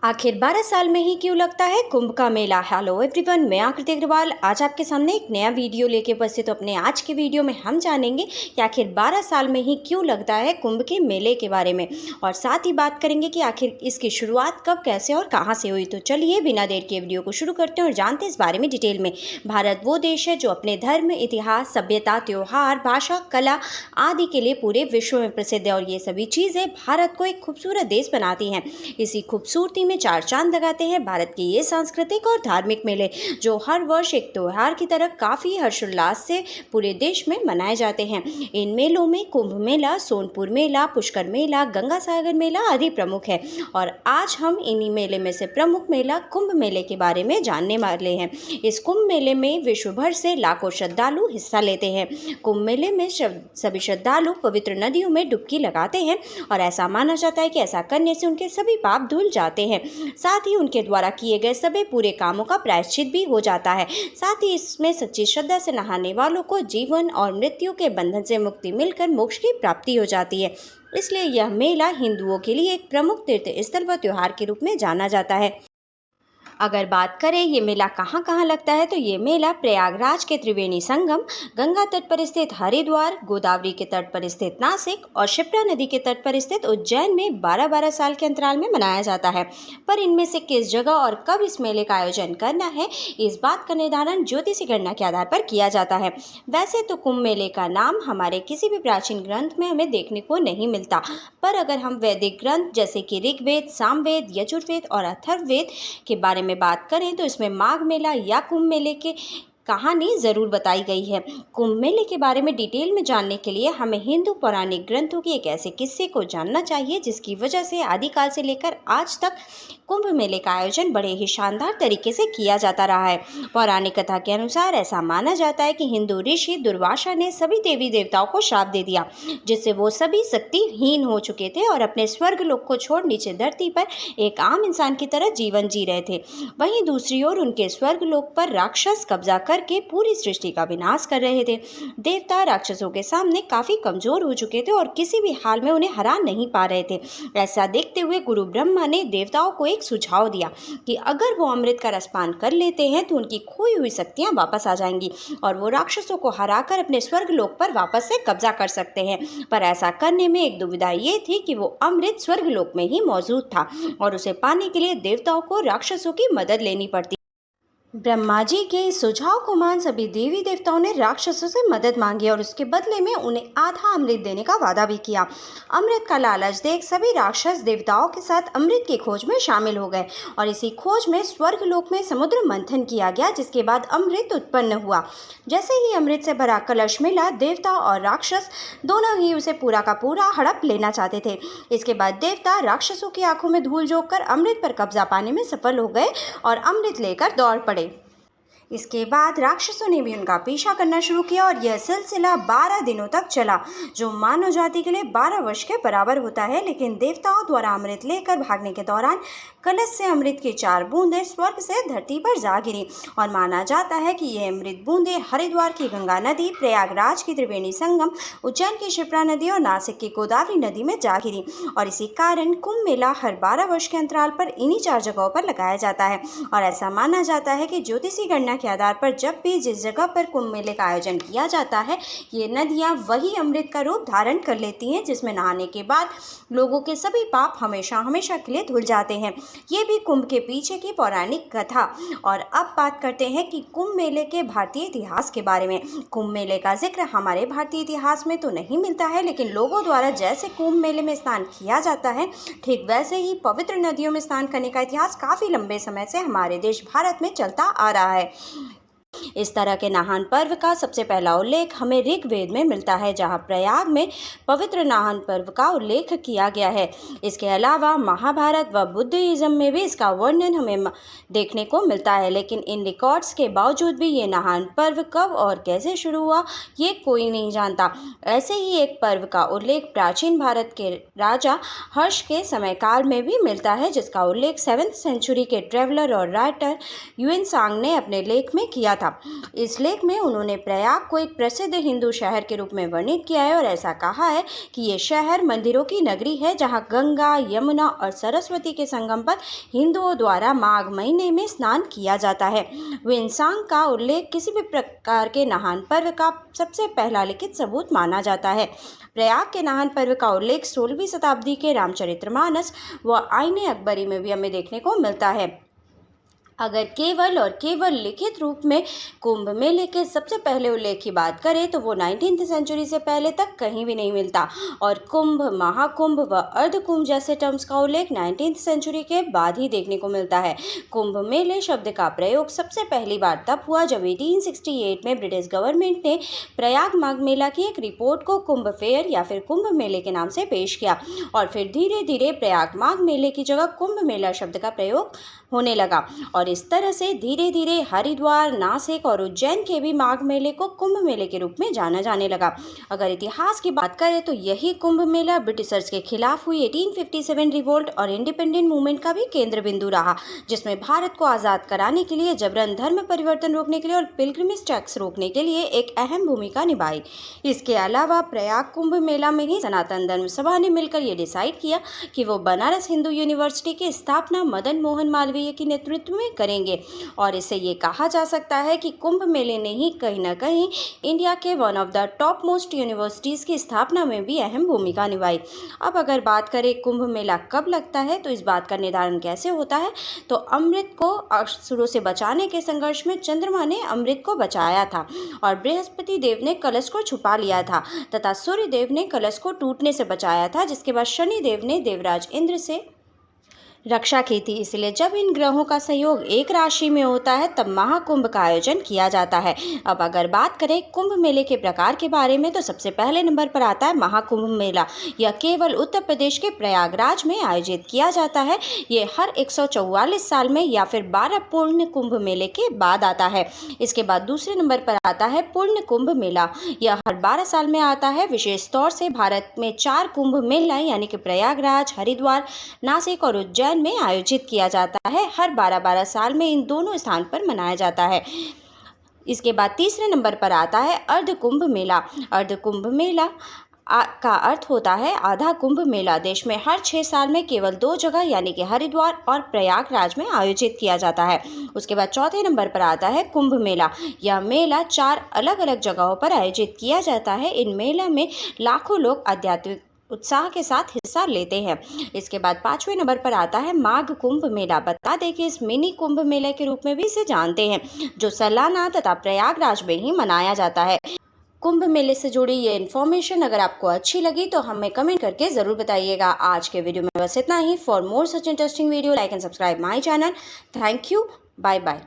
आखिर 12 साल में ही क्यों लगता है कुंभ का मेला। हेलो एवरीवन, मैं आकृति अग्रवाल आज आपके सामने एक नया वीडियो लेके उपस्थित हूं। अपने आज के वीडियो में हम जानेंगे कि आखिर 12 साल में ही क्यों लगता है कुंभ के मेले के बारे में, और साथ ही बात करेंगे कि आखिर इसकी शुरुआत कब, कैसे और कहां से हुई। तो चलिए बिना देर के वीडियो को शुरू करते हैं और जानते हैं इस बारे में डिटेल में। भारत वो देश है जो अपने धर्म, इतिहास, सभ्यता, त्योहार, भाषा, कला आदि के लिए पूरे विश्व में प्रसिद्ध है, और ये सभी चीज़ें भारत को एक खूबसूरत देश बनाती हैं। इसी खूबसूरती में चार चांद लगाते हैं भारत के ये सांस्कृतिक और धार्मिक मेले, जो हर वर्ष एक त्योहार की तरह काफ़ी हर्षोल्लास से पूरे देश में मनाए जाते हैं। इन मेलों में कुंभ मेला, सोनपुर मेला, पुष्कर मेला, गंगा सागर मेला आदि प्रमुख है, और आज हम इन्हीं मेले में से प्रमुख मेला कुंभ मेले के बारे में जानने वाले हैं। इस कुंभ मेले में विश्व भर से लाखों श्रद्धालु हिस्सा लेते हैं। कुंभ मेले में सभी श्रद्धालु पवित्र नदियों में डुबकी लगाते हैं, और ऐसा माना जाता है कि ऐसा करने से उनके सभी पाप धुल जाते हैं। साथ ही उनके द्वारा किए गए सभी पूरे कामों का प्रायश्चित भी हो जाता है। साथ ही इसमें सच्ची श्रद्धा से नहाने वालों को जीवन और मृत्यु के बंधन से मुक्ति मिलकर मोक्ष की प्राप्ति हो जाती है। इसलिए यह मेला हिंदुओं के लिए एक प्रमुख तीर्थ स्थल व त्योहार के रूप में जाना जाता है। अगर बात करें ये मेला कहाँ कहाँ लगता है, तो ये मेला प्रयागराज के त्रिवेणी संगम, गंगा तट पर स्थित हरिद्वार, गोदावरी के तट पर स्थित नासिक और क्षिप्रा नदी के तट पर स्थित उज्जैन में 12-12 साल के अंतराल में मनाया जाता है। पर इनमें से किस जगह और कब इस मेले का आयोजन करना है, इस बात का निर्धारण ज्योतिषी गणना के आधार पर किया जाता है। वैसे तो कुंभ मेले का नाम हमारे किसी भी प्राचीन ग्रंथ में हमें देखने को नहीं मिलता, पर अगर हम वैदिक ग्रंथ जैसे कि ऋग्वेद, सामवेद, यजुर्वेद और अथर्ववेद के बारे में बात करें तो इसमें माघ मेला या कुंभ मेले के कहानी ज़रूर बताई गई है। कुंभ मेले के बारे में डिटेल में जानने के लिए हमें हिंदू पौराणिक ग्रंथों के एक ऐसे किस्से को जानना चाहिए जिसकी वजह से आदिकाल से लेकर आज तक कुंभ मेले का आयोजन बड़े ही शानदार तरीके से किया जाता रहा है। पौराणिक कथा के अनुसार ऐसा माना जाता है कि हिंदू ऋषि दुर्वासा ने सभी देवी देवताओं को शाप दे दिया, जिससे वो सभी शक्तिहीन हो चुके थे और अपने स्वर्ग लोक को छोड़ नीचे धरती पर एक आम इंसान की तरह जीवन जी रहे थे। वहीं दूसरी ओर उनके स्वर्ग लोक पर राक्षस कब्जा करके पूरी सृष्टि का विनाश कर रहे थे। देवता राक्षसों के सामने काफी कमजोर हो चुके थे और किसी भी हाल में उन्हें हरा नहीं पा रहे थे। ऐसा देखते हुए गुरु ब्रह्मा ने देवताओं को एक सुझाव दिया कि अगर वो अमृत का रसपान कर लेते हैं तो उनकी खोई हुई शक्तियां वापस आ जाएंगी और वो राक्षसों को हराकर अपने स्वर्ग लोक पर वापस से कब्जा कर सकते हैं। पर ऐसा करने में एक दुविधा ये थी कि वो अमृत स्वर्ग लोक में ही मौजूद था और उसे पाने के लिए देवताओं को राक्षसों की मदद लेनी पड़ती। ब्रह्मा जी के इस सुझाव को मान सभी देवी देवताओं ने राक्षसों से मदद मांगी और उसके बदले में उन्हें आधा अमृत देने का वादा भी किया। अमृत का लालच देख सभी राक्षस देवताओं के साथ अमृत की खोज में शामिल हो गए और इसी खोज में स्वर्ग लोक में समुद्र मंथन किया गया, जिसके बाद अमृत उत्पन्न हुआ। जैसे ही अमृत से भरा कलश मिला, देवता और राक्षस दोनों ही उसे पूरा का पूरा हड़प लेना चाहते थे। इसके बाद देवता राक्षसों की आंखों में धूल झोंक कर अमृत पर कब्जा पाने में सफल हो गए और अमृत लेकर दौड़ पड़े। इसके बाद राक्षसों ने भी उनका पीछा करना शुरू किया और यह सिलसिला 12 दिनों तक चला, जो मानव जाति के लिए 12 वर्ष के बराबर होता है। लेकिन देवताओं द्वारा अमृत लेकर भागने के दौरान कलश से अमृत की 4 बूंदें स्वर्ग से धरती पर जा गिरी और माना जाता है कि यह अमृत बूंदें हरिद्वार की गंगा नदी, प्रयागराज की त्रिवेणी संगम, उज्जैन की क्षिप्रा नदी और नासिक की गोदावरी नदी में जा गिरी। और इसी कारण कुंभ मेला हर 12 वर्ष के अंतराल पर इन्हीं 4 जगहों पर लगाया जाता है। और ऐसा माना जाता है कि ज्योतिषी गणना के आधार पर जब भी जिस जगह पर कुंभ मेले का आयोजन किया जाता है, ये नदियां वही अमृत का रूप धारण कर लेती हैं, जिसमें नहाने के बाद लोगों के सभी पाप हमेशा हमेशा के लिए धुल जाते हैं। ये भी कुंभ के पीछे की पौराणिक कथा। और अब बात करते हैं कि कुंभ मेले के भारतीय इतिहास के बारे में। कुंभ मेले का जिक्र हमारे भारतीय इतिहास में तो नहीं मिलता है, लेकिन लोगों द्वारा जैसे कुंभ मेले में स्नान किया जाता है, ठीक वैसे ही पवित्र नदियों में स्नान करने का इतिहास काफी लंबे समय से हमारे देश भारत में चलता आ रहा है। इस तरह के नाहन पर्व का सबसे पहला उल्लेख हमें ऋग्वेद में मिलता है, जहां प्रयाग में पवित्र नाहन पर्व का उल्लेख किया गया है। इसके अलावा महाभारत व बुद्धिज्म में भी इसका वर्णन हमें देखने को मिलता है, लेकिन इन रिकॉर्ड्स के बावजूद भी ये नाहन पर्व कब और कैसे शुरू हुआ ये कोई नहीं जानता। ऐसे ही एक पर्व का उल्लेख प्राचीन भारत के राजा हर्ष के समय काल में भी मिलता है, जिसका उल्लेख 7th सेंचुरी के ट्रेवलर और राइटर ह्वेन सांग ने अपने लेख में किया था। था। इस लेख में उन्होंने प्रयाग को एक प्रसिद्ध हिंदू शहर के रूप में वर्णित किया है और ऐसा कहा है कि ये शहर मंदिरों की नगरी है, जहां गंगा, यमुना और सरस्वती के संगम पर हिंदुओं द्वारा माघ महीने में स्नान किया जाता है। वेनसांग का उल्लेख किसी भी प्रकार के नहान पर्व का सबसे पहला लिखित सबूत माना जाता है। प्रयाग के नहान पर्व का उल्लेख 16वीं शताब्दी के रामचरितमानस व आईने अकबरी में भी हमें देखने को मिलता है। अगर केवल और केवल लिखित रूप में कुंभ मेले के सबसे पहले उल्लेख की बात करें तो वो 19वीं सेंचुरी से पहले तक कहीं भी नहीं मिलता और कुंभ, महाकुंभ व अर्धकुंभ जैसे टर्म्स का उल्लेख 19वीं सेंचुरी के बाद ही देखने को मिलता है। कुंभ मेले शब्द का प्रयोग सबसे पहली बार तब हुआ जब 1868 में ब्रिटिश गवर्नमेंट ने प्रयाग माघ मेला की एक रिपोर्ट को कुंभ फेयर या फिर कुंभ मेले के नाम से पेश किया और फिर धीरे धीरे प्रयाग माघ मेले की जगह कुंभ मेला शब्द का प्रयोग होने लगा और इस तरह से धीरे धीरे हरिद्वार, नासिक और उज्जैन के भी माघ मेले को कुंभ मेले के रूप में जाना जाने लगा। अगर इतिहास की बात करें तो यही कुंभ मेला ब्रिटिशर्स के खिलाफ हुई 1857 रिवोल्ट और इंडिपेंडेंट मूवमेंट का भी केंद्र बिंदु रहा, जिसमें भारत को आज़ाद कराने के लिए, जबरन धर्म परिवर्तन रोकने के लिए और पिलग्रिमेज टैक्स रोकने के लिए एक अहम भूमिका निभाई। इसके अलावा प्रयाग कुंभ मेला में ही सनातन धर्म सभा ने मिलकर ये डिसाइड किया कि वो बनारस हिंदू यूनिवर्सिटी की स्थापना मदन मोहन मालवीय के नेतृत्व में करेंगे और इससे ये कहा जा सकता है कि कुंभ मेले ने ही कहीं ना कहीं इंडिया के one of the top most universities की स्थापना में भी अहम भूमिका निभाई। अब अगर बात करें कुंभ मेला कब लगता है तो इस बात का निर्धारण कैसे होता है, तो अमृत को असुरों से बचाने के संघर्ष में चंद्रमा ने अमृत को बचाया था और बृहस्पति देव ने कलश को छुपा लिया था तथा सूर्य देव ने कलश को टूटने से बचाया था, जिसके बाद शनि देव ने देवराज इंद्र से रक्षा की थी। इसलिए जब इन ग्रहों का संयोग एक राशि में होता है तब महाकुंभ का आयोजन किया जाता है। अब अगर बात करें कुंभ मेले के प्रकार के बारे में तो सबसे पहले नंबर पर आता है महाकुंभ मेला। यह केवल उत्तर प्रदेश के प्रयागराज में आयोजित किया जाता है। ये हर 144 साल में या फिर 12 पूर्ण कुंभ मेले के बाद आता है। इसके बाद दूसरे नंबर पर आता है पूर्ण कुंभ मेला। यह हर 12 साल में आता है। विशेष तौर से भारत में 4 कुंभ मेला यानी कि प्रयागराज, हरिद्वार, नासिक और उज्जैन में आयोजित किया जाता है। हर 12-12 साल में इन दोनों स्थान पर मनाया जाता है। इसके बाद तीसरे नंबर पर आता है अर्ध कुंभ मेला। अर्ध कुंभ मेला का अर्थ होता है आधा कुंभ मेला। देश में हर 6 साल में केवल 2 जगह यानी कि हरिद्वार और प्रयागराज में आयोजित किया जाता है। उसके बाद चौथे नंबर पर आता है कुंभ मेला। यह मेला 4 अलग अलग जगहों पर आयोजित किया जाता है। इन मेला में लाखों लोग आध्यात्मिक उत्साह के साथ हिस्सा लेते हैं। इसके बाद 5वें नंबर पर आता है माघ कुंभ मेला। बता दें कि इस मिनी कुंभ मेले के रूप में भी इसे जानते हैं, जो सालाना तथा प्रयागराज में ही मनाया जाता है। कुंभ मेले से जुड़ी ये इन्फॉर्मेशन अगर आपको अच्छी लगी तो हमें कमेंट करके ज़रूर बताइएगा। आज के वीडियो में बस इतना ही। For more such interesting video like and subscribe my channel. Thank you. Bye bye.